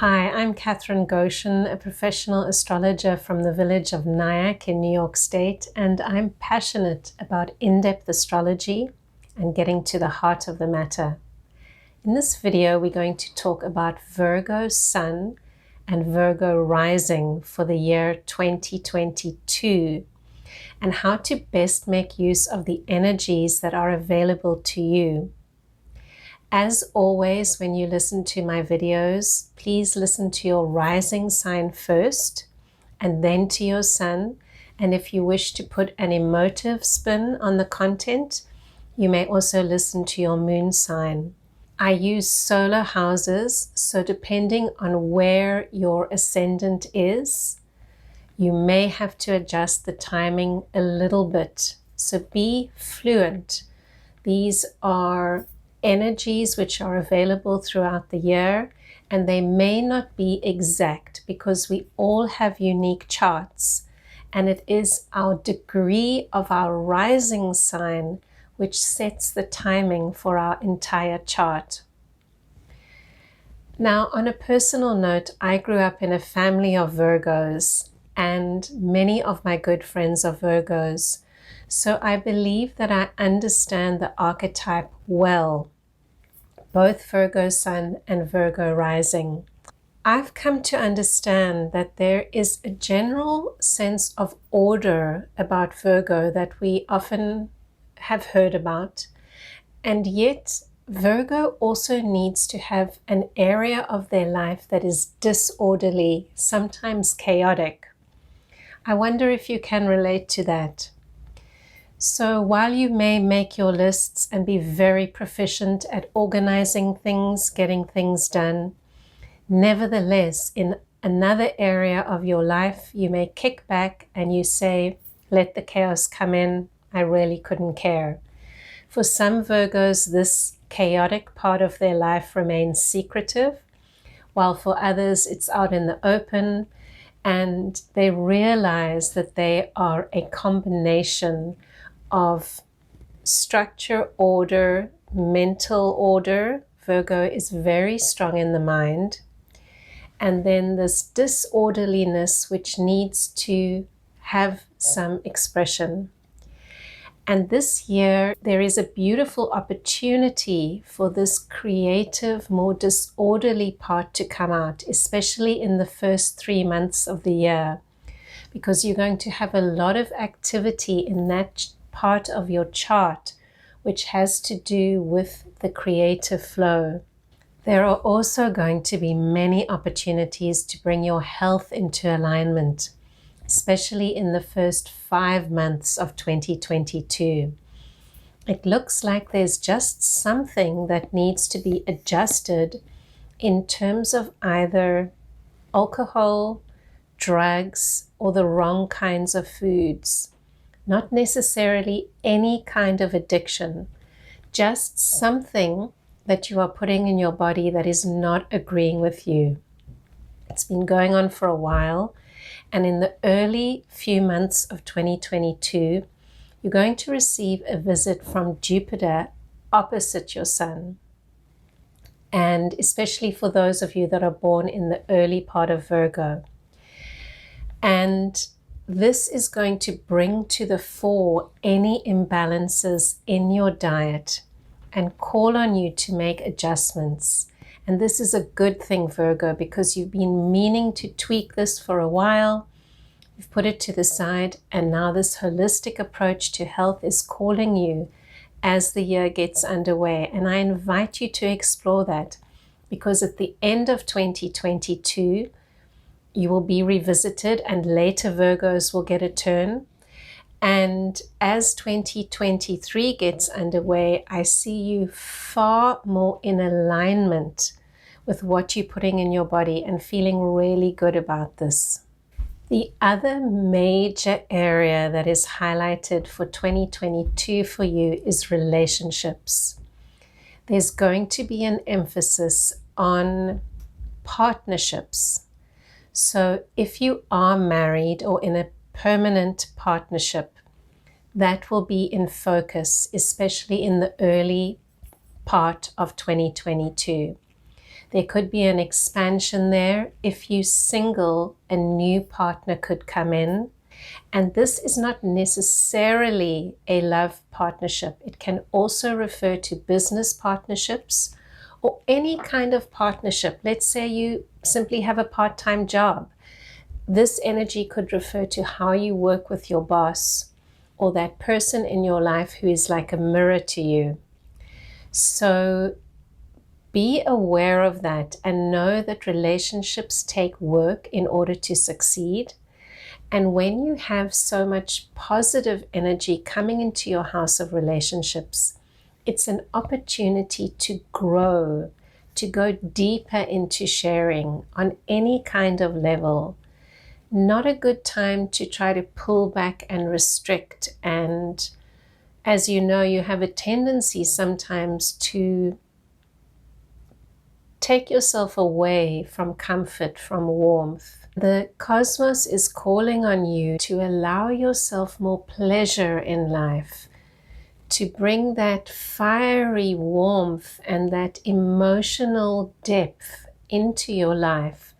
Hi, I'm Catherine Goshen, a professional astrologer from the village of Nyack in New York State, and I'm passionate about in-depth astrology and getting to the heart of the matter. In this video, we're going to talk about Virgo Sun and Virgo Rising for the year 2022 and how to best make use of the energies that are available to you. As always, when you listen to my videos, please listen to your rising sign first and then to your sun. And if you wish to put an emotive spin on the content, you may also listen to your moon sign. I use solar houses, so depending on where your ascendant is, you may have to adjust the timing a little bit. So be fluent. These are energies which are available throughout the year, and they may not be exact because we all have unique charts, and it is our degree of our rising sign which sets the timing for our entire chart. Now, on a personal note, I grew up in a family of Virgos, and many of my good friends are Virgos. So I believe that I understand the archetype well, both Virgo Sun and Virgo Rising. I've come to understand that there is a general sense of order about Virgo that we often have heard about, and yet Virgo also needs to have an area of their life that is disorderly, sometimes chaotic. I wonder if you can relate to that. So while you may make your lists and be very proficient at organizing things, getting things done, nevertheless, in another area of your life, you may kick back and you say, let the chaos come in, I really couldn't care. For some Virgos, this chaotic part of their life remains secretive, while for others it's out in the open, and they realize that they are a combination of structure, order, mental order. Virgo is very strong in the mind. And then this disorderliness which needs to have some expression. And this year, there is a beautiful opportunity for this creative, more disorderly part to come out, especially in the first 3 months of the year, because you're going to have a lot of activity in that part of your chart, which has to do with the creative flow. There are also going to be many opportunities to bring your health into alignment, especially in the first 5 months of 2022. It looks like there's just something that needs to be adjusted in terms of either alcohol, drugs, or the wrong kinds of foods. Not necessarily any kind of addiction, just something that you are putting in your body that is not agreeing with you. It's been going on for a while, and in the early few months of 2022, you're going to receive a visit from Jupiter opposite your sun. And especially for those of you that are born in the early part of Virgo. And this is going to bring to the fore any imbalances in your diet and call on you to make adjustments. And this is a good thing, Virgo, because you've been meaning to tweak this for a while. You've put it to the side, and now this holistic approach to health is calling you as the year gets underway. And I invite you to explore that, because at the end of 2022, you will be revisited, and later Virgos will get a turn. And as 2023 gets underway, I see you far more in alignment with what you're putting in your body and feeling really good about this. The other major area that is highlighted for 2022 for you is relationships. There's going to be an emphasis on partnerships. So if you are married or in a permanent partnership, that will be in focus, especially in the early part of 2022. There could be an expansion there. If you're single, a new partner could come in. And this is not necessarily a love partnership. It can also refer to business partnerships or any kind of partnership. Let's say you simply have a part-time job. This energy could refer to how you work with your boss or that person in your life who is like a mirror to you. So be aware of that and know that relationships take work in order to succeed. And when you have so much positive energy coming into your house of relationships, it's an opportunity to grow, to go deeper into sharing on any kind of level. Not a good time to try to pull back and restrict. And as you know, you have a tendency sometimes to take yourself away from comfort, from warmth. The cosmos is calling on you to allow yourself more pleasure in life, to bring that fiery warmth and that emotional depth into your life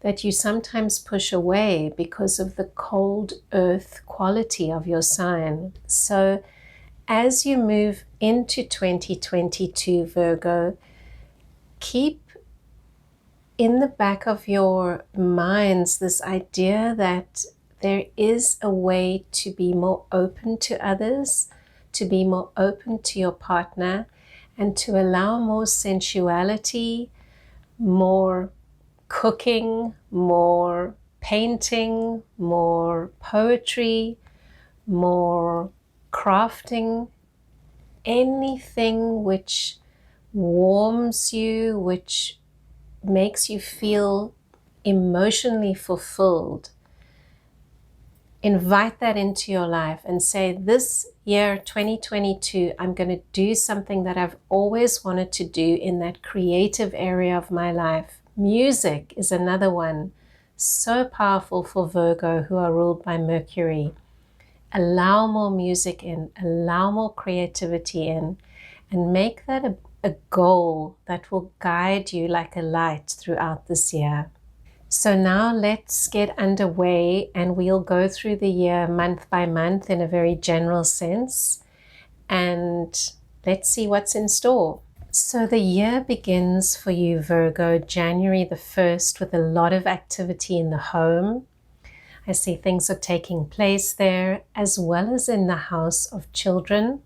that you sometimes push away because of the cold earth quality of your sign. So as you move into 2022, Virgo, keep in the back of your minds this idea that there is a way to be more open to others, to be more open to your partner, and to allow more sensuality, more cooking, more painting, more poetry, more crafting, anything which warms you, which makes you feel emotionally fulfilled. Invite that into your life and say, this year 2022, I'm going to do something that I've always wanted to do in that creative area of my life. Music is another one, so powerful for Virgo who are ruled by Mercury. Allow more music in, allow more creativity in, and make that a goal that will guide you like a light throughout this year. So now let's get underway and we'll go through the year month by month in a very general sense, and let's see what's in store. So the year begins for you, Virgo, January the 1st, with a lot of activity in the home. I see things are taking place there, as well as in the house of children.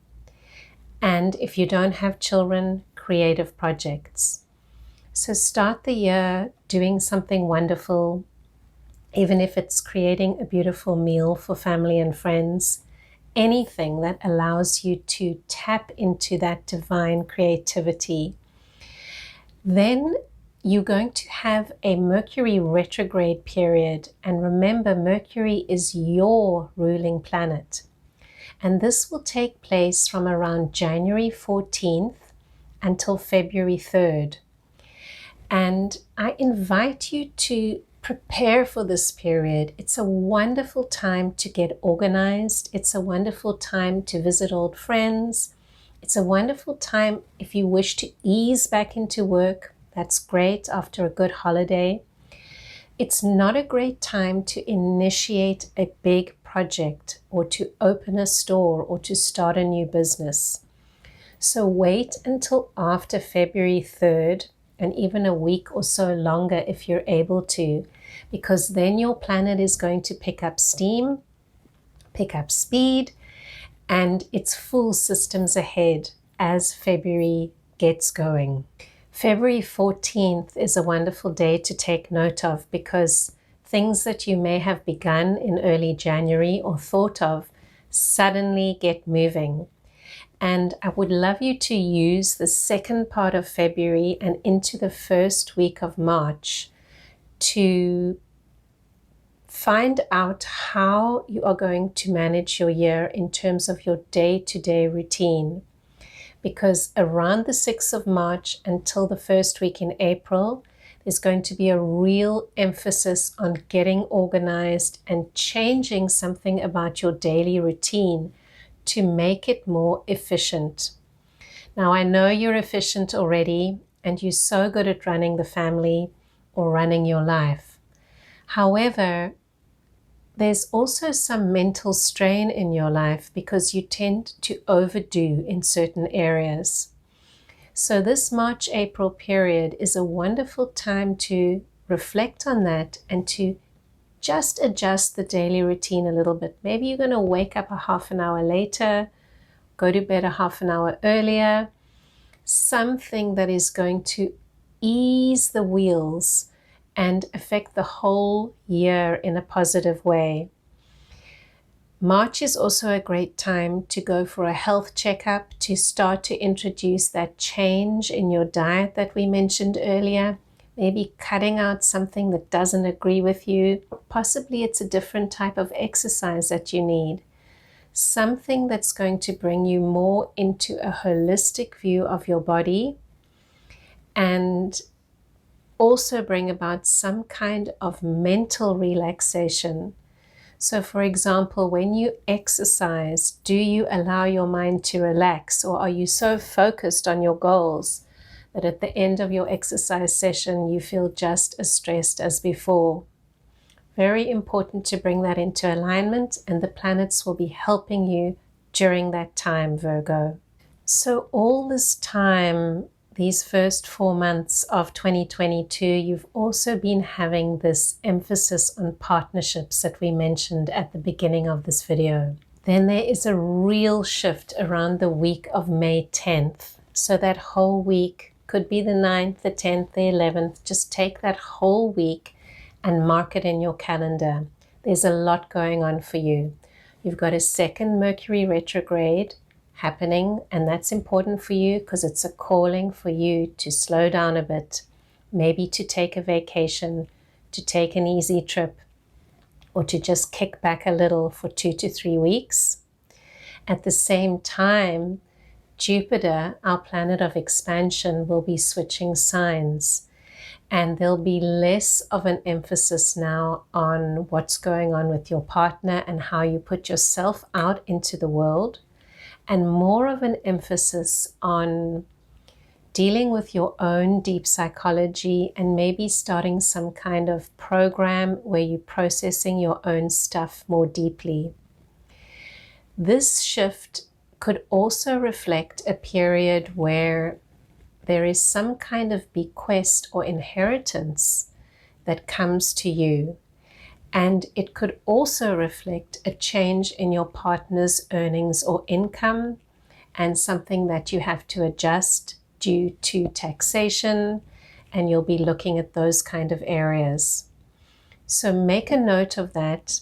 And if you don't have children, creative projects. So start the year doing something wonderful, even if it's creating a beautiful meal for family and friends. Anything that allows you to tap into that divine creativity. Then you're going to have a Mercury retrograde period. And remember, Mercury is your ruling planet. And this will take place from around January 14th until February 3rd. And I invite you to prepare for this period. It's a wonderful time to get organized. It's a wonderful time to visit old friends. It's a wonderful time if you wish to ease back into work. That's great after a good holiday. It's not a great time to initiate a big project or to open a store or to start a new business. So wait until after February 3rd, and even a week or so longer if you're able to, because then your planet is going to pick up steam, pick up speed, and it's full systems ahead as February gets going. February 14th is a wonderful day to take note of, because things that you may have begun in early January or thought of suddenly get moving. And I would love you to use the second part of February and into the first week of March to find out how you are going to manage your year in terms of your day-to-day routine. Because around the 6th of March until the first week in April, there's going to be a real emphasis on getting organized and changing something about your daily routine to make it more efficient. Now, I know you're efficient already. and you're so good at running the family or running your life. However, there's also some mental strain in your life because you tend to overdo in certain areas. So this March-April period is a wonderful time to reflect on that and to just adjust the daily routine a little bit. Maybe you're going to wake up a half an hour later, go to bed a half an hour earlier, something that is going to ease the wheels and affect the whole year in a positive way. March is also a great time to go for a health checkup, to start to introduce that change in your diet that we mentioned earlier. Maybe cutting out something that doesn't agree with you. Possibly it's a different type of exercise that you need. Something that's going to bring you more into a holistic view of your body and also bring about some kind of mental relaxation. So for example, when you exercise, do you allow your mind to relax, or are you so focused on your goals that at the end of your exercise session you feel just as stressed as before? Very important to bring that into alignment, and the planets will be helping you during that time, Virgo. So all this time, these first 4 months of 2022, you've also been having this emphasis on partnerships that we mentioned at the beginning of this video. Then there is a real shift around the week of May 10th. So that whole week could be the 9th, the 10th, the 11th. Just take that whole week and mark it in your calendar. There's a lot going on for you. You've got a second Mercury retrograde happening, and that's important for you because it's a calling for you to slow down a bit, maybe to take a vacation, to take an easy trip, or to just kick back a little for 2 to 3 weeks. At the same time, Jupiter, our planet of expansion, will be switching signs, and there'll be less of an emphasis now on what's going on with your partner and how you put yourself out into the world, and more of an emphasis on dealing with your own deep psychology and maybe starting some kind of program where you're processing your own stuff more deeply. This shift could also reflect a period where there is some kind of bequest or inheritance that comes to you. And it could also reflect a change in your partner's earnings or income, and something that you have to adjust due to taxation, and you'll be looking at those kind of areas. So make a note of that,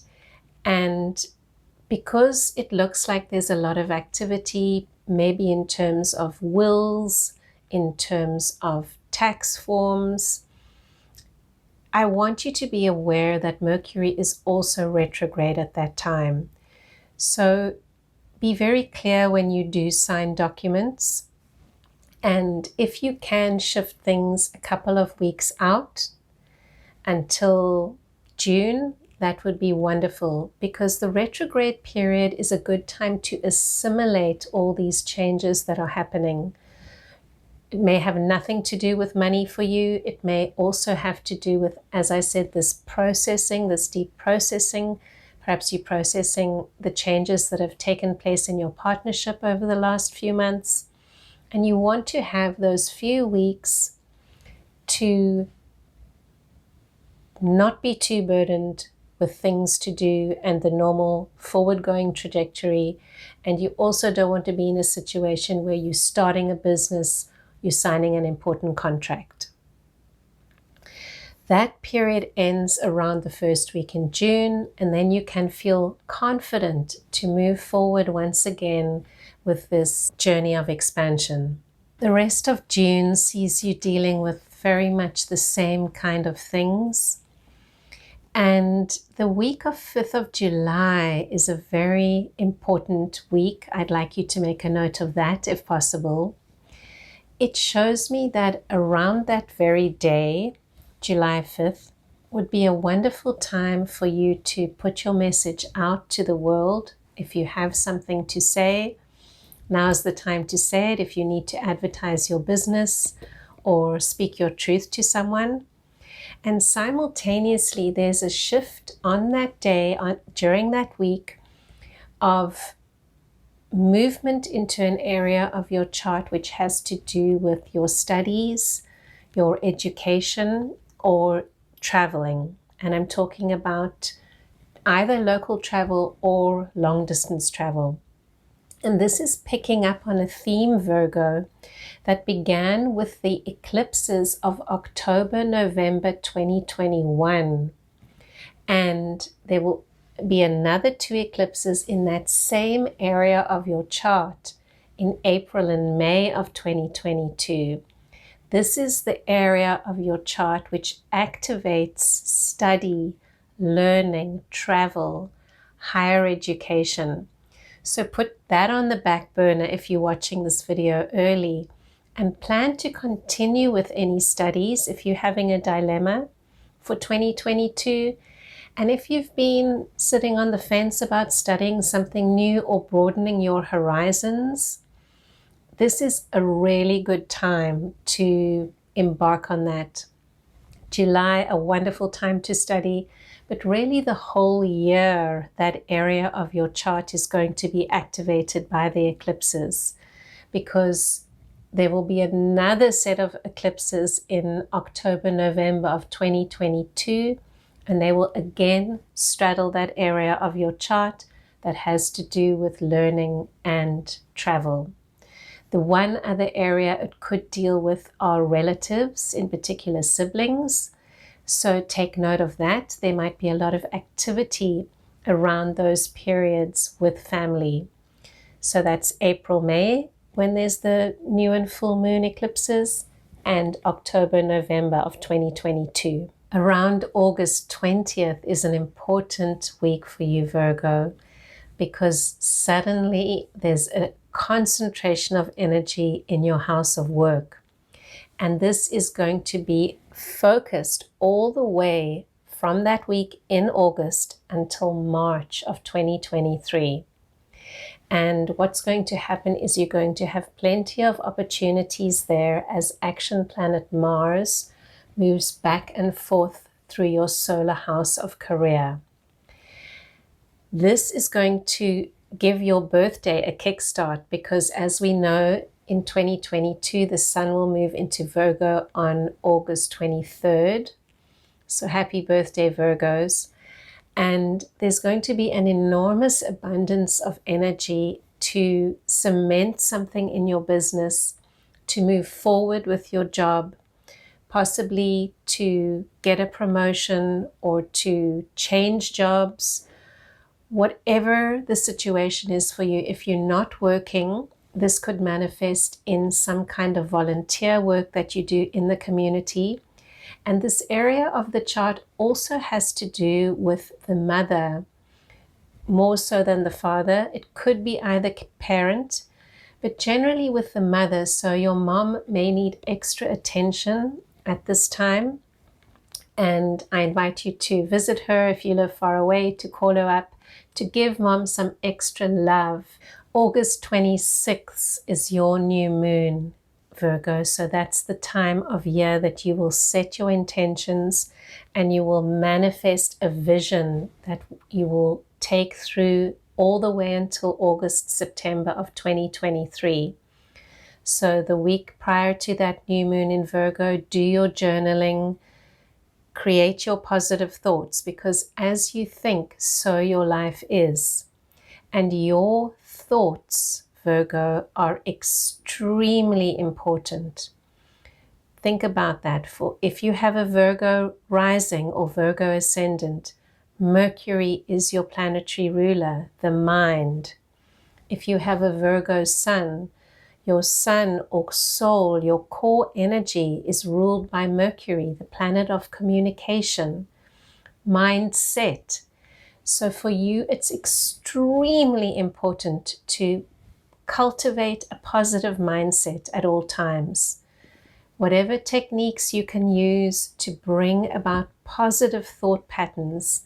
and because it looks like there's a lot of activity, maybe in terms of wills, in terms of tax forms, I want you to be aware that Mercury is also retrograde at that time. So be very clear when you do sign documents. And if you can shift things a couple of weeks out until June, that would be wonderful, because the retrograde period is a good time to assimilate all these changes that are happening. It may have nothing to do with money for you. It may also have to do with, as I said, this processing, this deep processing. Perhaps you're processing the changes that have taken place in your partnership over the last few months. And you want to have those few weeks to not be too burdened with things to do and the normal forward-going trajectory. And you also don't want to be in a situation where you're starting a business, you're signing an important contract. That period ends around the first week in June, and then you can feel confident to move forward once again with this journey of expansion. The rest of June sees you dealing with very much the same kind of things. And the week of 5th of July is a very important week. I'd like you to make a note of that if possible. It shows me that around that very day, July 5th, would be a wonderful time for you to put your message out to the world. If you have something to say, now's the time to say it. If you need to advertise your business, or speak your truth to someone. And simultaneously, there's a shift on that day, during that week, of movement into an area of your chart which has to do with your studies, your education, or traveling. And I'm talking about either local travel or long distance travel. And this is picking up on a theme, Virgo, that began with the eclipses of October, November 2021. And there will be another 2 eclipses in that same area of your chart in April and May of 2022. This is the area of your chart which activates study, learning, travel, higher education. So put that on the back burner if you're watching this video early, and plan to continue with any studies if you're having a dilemma for 2022. And if you've been sitting on the fence about studying something new or broadening your horizons, this is a really good time to embark on that. July, a wonderful time to study, but really the whole year, that area of your chart is going to be activated by the eclipses, because there will be another set of eclipses in October, November of 2022, and they will again straddle that area of your chart that has to do with learning and travel. The one other area it could deal with are relatives, in particular siblings. So take note of that. There might be a lot of activity around those periods with family. So that's April, May, when there's the new and full moon eclipses, and October, November of 2022. Around August 20th is an important week for you, Virgo, because suddenly there's a concentration of energy in your house of work. And this is going to be focused all the way from that week in August until March of 2023. And what's going to happen is you're going to have plenty of opportunities there as action planet Mars moves back and forth through your solar house of career. This is going to give your birthday a kickstart, because as we know, in 2022, the sun will move into Virgo on August 23rd. So happy birthday, Virgos. And there's going to be an enormous abundance of energy to cement something in your business, to move forward with your job, possibly to get a promotion or to change jobs. Whatever the situation is for you, if you're not working, this could manifest in some kind of volunteer work that you do in the community. And this area of the chart also has to do with the mother, more so than the father. It could be either parent, but generally with the mother. So your mom may need extra attention at this time. And I invite you to visit her if you live far away, to call her up, to give mom some extra love. August 26th is your new moon, Virgo. So that's the time of year that you will set your intentions and you will manifest a vision that you will take through all the way until August, September of 2023. So the week prior to that new moon in Virgo, do your journaling, create your positive thoughts, because as you think, so your life is. And your thoughts, Virgo, are extremely important. Think about that. For if you have a Virgo rising or Virgo ascendant, Mercury is your planetary ruler, the mind. If you have a Virgo sun, your sun or soul, your core energy is ruled by Mercury, the planet of communication, mindset. So for you, it's extremely important to cultivate a positive mindset at all times. Whatever techniques you can use to bring about positive thought patterns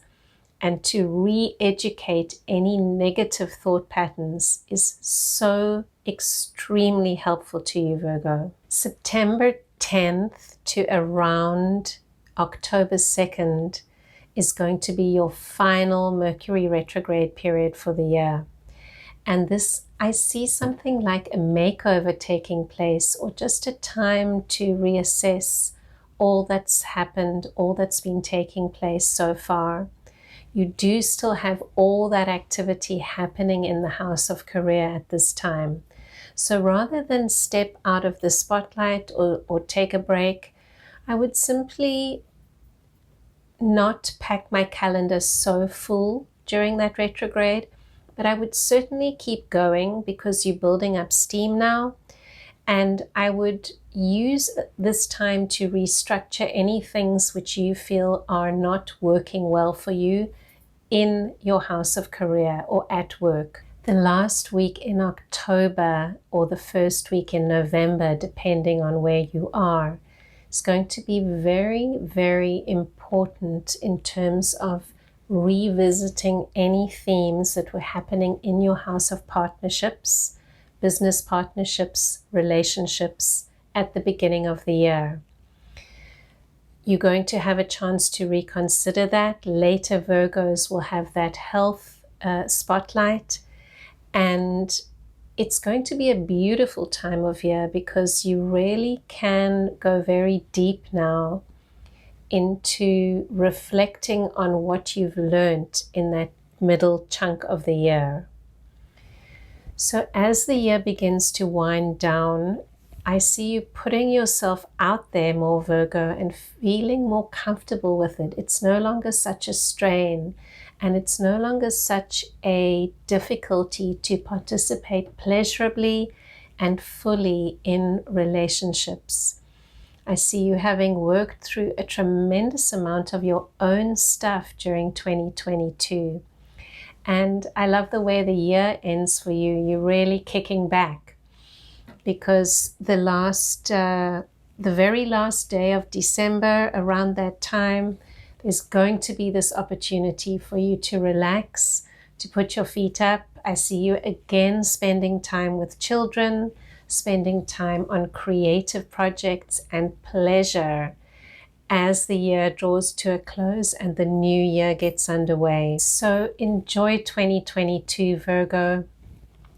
and to re-educate any negative thought patterns is so extremely helpful to you, Virgo. September 10th to around October 2nd is going to be your final Mercury retrograde period for the year. And this, I see something like a makeover taking place, or just a time to reassess all that's happened, all that's been taking place so far. You do still have all that activity happening in the house of career at this time. So rather than step out of the spotlight or take a break, I would simply not pack my calendar so full during that retrograde, but I would certainly keep going because you're building up steam now. And I would use this time to restructure any things which you feel are not working well for you in your house of career or at work. The last week in October or the first week in November, depending on where you are, is going to be very, very important in terms of revisiting any themes that were happening in your house of partnerships, business partnerships, relationships at the beginning of the year. You're going to have a chance to reconsider that. Later, Virgos will have that health spotlight, and it's going to be a beautiful time of year because you really can go very deep now into reflecting on what you've learned in that middle chunk of the year. So as the year begins to wind down, I see you putting yourself out there more, Virgo, and feeling more comfortable with it. It's no longer such a strain, and it's no longer such a difficulty to participate pleasurably and fully in relationships. I see you having worked through a tremendous amount of your own stuff during 2022. And I love the way the year ends for you. You're really kicking back, because the very last day of December, around that time, there's going to be this opportunity for you to relax, to put your feet up. I see you again spending time with children, spending time on creative projects and pleasure as the year draws to a close and the new year gets underway. So enjoy 2022, Virgo.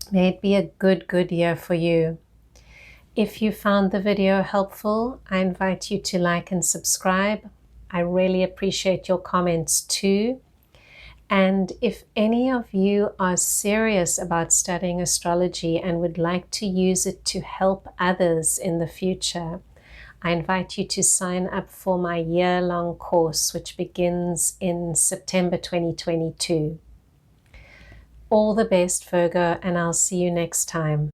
May it be a good year for you. If you found the video helpful, I invite you to like and subscribe. I really appreciate your comments too. And if any of you are serious about studying astrology and would like to use it to help others in the future, I invite you to sign up for my year-long course, which begins in September 2022. All the best, Virgo, and I'll see you next time.